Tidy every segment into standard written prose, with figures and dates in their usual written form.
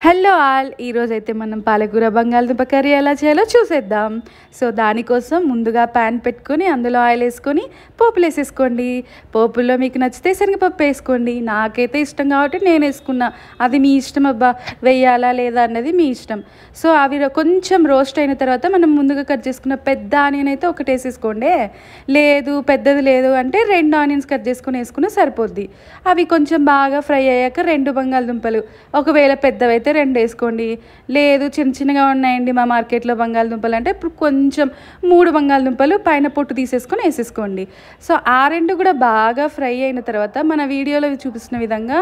Hello all, ఈరోజైతే మనం పాలకూర బంగాళదుంప కర్రీ ఎలా చేయాలో చూసేద్దాం. సో దానికోసం ముందుగా ప్యాన్ పెట్టుకొని అందులో ఆయిల్ వేసుకొని పోపులు వేసేసుకోండి. పోపుల్లో మీకు నచ్చితే శనగపప్పు వేసుకోండి. నాకైతే ఇష్టం కాబట్టి నేను వేసుకున్నా. అది మీ ఇష్టం అబ్బా, వేయాలా లేదా అన్నది మీ ఇష్టం. సో అవి కొంచెం రోస్ట్ అయిన తర్వాత మనం ముందుగా కట్ చేసుకున్న పెద్ద ఆనియన్ అయితే ఒకటి వేసేసుకోండి. లేదు పెద్దది లేదు అంటే 2 ఆనియన్స్ కట్ చేసుకొని వేసుకున్న సరిపోద్ది. అవి కొంచెం బాగా ఫ్రై అయ్యాక 2 బంగాళదుంపలు, ఒకవేళ పెద్దవైతే 2 వేసుకోండి. లేదు చిన్న చిన్నగా ఉన్నాయండి మా మార్కెట్లో బంగాళదుంపలు అంటే ఇప్పుడు కొంచెం 3 బంగాళదుంపలు పైన పొట్టు తీసేసుకొని వేసేసుకోండి. సో ఆ 2 కూడా బాగా ఫ్రై అయిన తర్వాత మన వీడియోలో చూపిస్తున్న విధంగా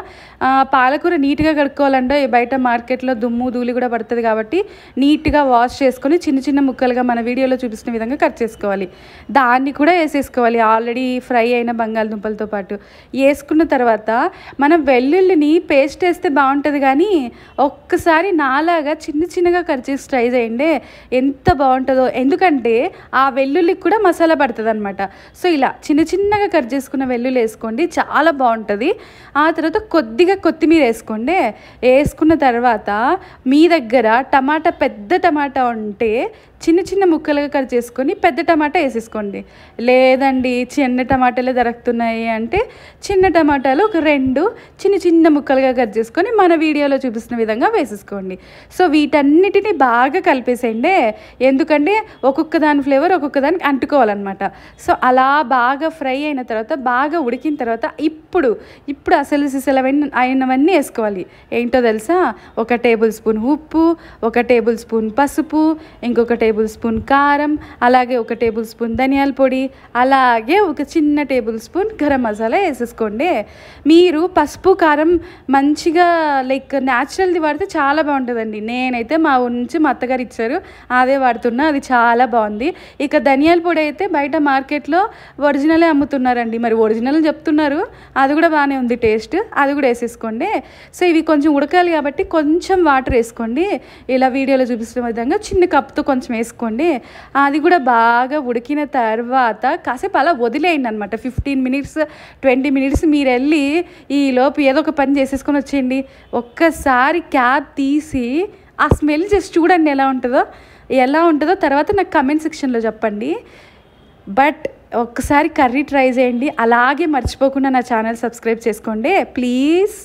పాలకూర నీట్గా కడుక్కోవాలంటే బయట మార్కెట్లో దుమ్ము ధూళి కూడా పడుతుంది కాబట్టి నీట్గా వాష్ చేసుకొని చిన్న చిన్న ముక్కలుగా మన వీడియోలో చూపిస్తున్న విధంగా కట్ చేసుకోవాలి. దాన్ని కూడా వేసేసుకోవాలి ఆల్రెడీ ఫ్రై అయిన బంగాళదుంపలతో పాటు. వేసుకున్న తర్వాత మనం వెల్లుల్లిని పేస్ట్ వేస్తే బాగుంటుంది కానీ ఒక్కసారి నాలాగా చిన్న చిన్నగా కట్ చేసి ట్రై చేయండి, ఎంత బాగుంటుందో. ఎందుకంటే ఆ వెల్లుల్లికి కూడా మసాలా పడుతుంది అనమాట. సో ఇలా చిన్న చిన్నగా కట్ చేసుకున్న వెల్లుల్లి వేసుకోండి, చాలా బాగుంటుంది. ఆ తర్వాత కొద్దిగా కొత్తిమీర వేసుకోండి. వేసుకున్న తర్వాత మీ దగ్గర పెద్ద టమాటా ఉంటే చిన్న చిన్న ముక్కలుగా కట్ చేసుకొని పెద్ద టమాటా వేసేసుకోండి. లేదండి చిన్న టమాటాలే దొరుకుతున్నాయి అంటే చిన్న టమాటాలు ఒక 2 చిన్న చిన్న ముక్కలుగా కట్ చేసుకొని మన వీడియోలో చూపిస్తున్న విధంగా వేసేసుకోండి. సో వీటన్నిటిని బాగా కలిపేసేయండి, ఎందుకంటే ఒక్కొక్క దాని ఫ్లేవర్ ఒక్కొక్క దానికి అంటుకోవాలన్నమాట. సో అలా బాగా ఫ్రై అయిన తర్వాత బాగా ఉడికిన తర్వాత ఇప్పుడు అసలు అయినవన్నీ వేసుకోవాలి. ఏంటో తెలుసా? 1 టేబుల్ స్పూన్ ఉప్పు, 1 టేబుల్ స్పూన్ పసుపు, ఇంకొక టేబుల్ స్పూన్ కారం, అలాగే 1 టేబుల్ స్పూన్ ధనియాల పొడి, అలాగే 1 చిన్న టేబుల్ స్పూన్ గరం మసాలా వేసేసుకోండి. మీరు పసుపు కారం మంచిగా న్యాచురల్ది వాడితే చాలా బాగుంటుందండి. నేనైతే మా నుంచి మా అత్తగారు ఇచ్చారు, అదే వాడుతున్నా, అది చాలా బాగుంది. ఇక ధనియాల పొడి అయితే బయట మార్కెట్లో ఒరిజినలే అమ్ముతున్నారండి, మరి ఒరిజినల్ చెప్తున్నారు, అది కూడా బాగానే ఉంది టేస్ట్, అది కూడా వేసేసుకోండి. సో ఇవి కొంచెం ఉడకాలి కాబట్టి కొంచెం వాటర్ వేసుకోండి. ఇలా వీడియోలో చూపిస్తున్న విధంగా చిన్న కప్తో కొంచెం వేసుకోండి. అది కూడా బాగా ఉడికిన తర్వాత కాసేపు అలా వదిలేయండి అనమాట. 15 మినిట్స్ 20 మినిట్స్ మీరు వెళ్ళి ఈలోపు ఏదో ఒక పని చేసేసుకొని వచ్చేయండి. ఒక్కసారి క్యాప్ తీసి ఆ స్మెల్ చేసి చూడండి ఎలా ఉంటుందో తర్వాత నాకు కమెంట్ సెక్షన్లో చెప్పండి. బట్ ఒక్కసారి కర్రీ ట్రై చేయండి, అలాగే మర్చిపోకుండా నా ఛానల్ సబ్స్క్రైబ్ చేసుకోండి ప్లీజ్.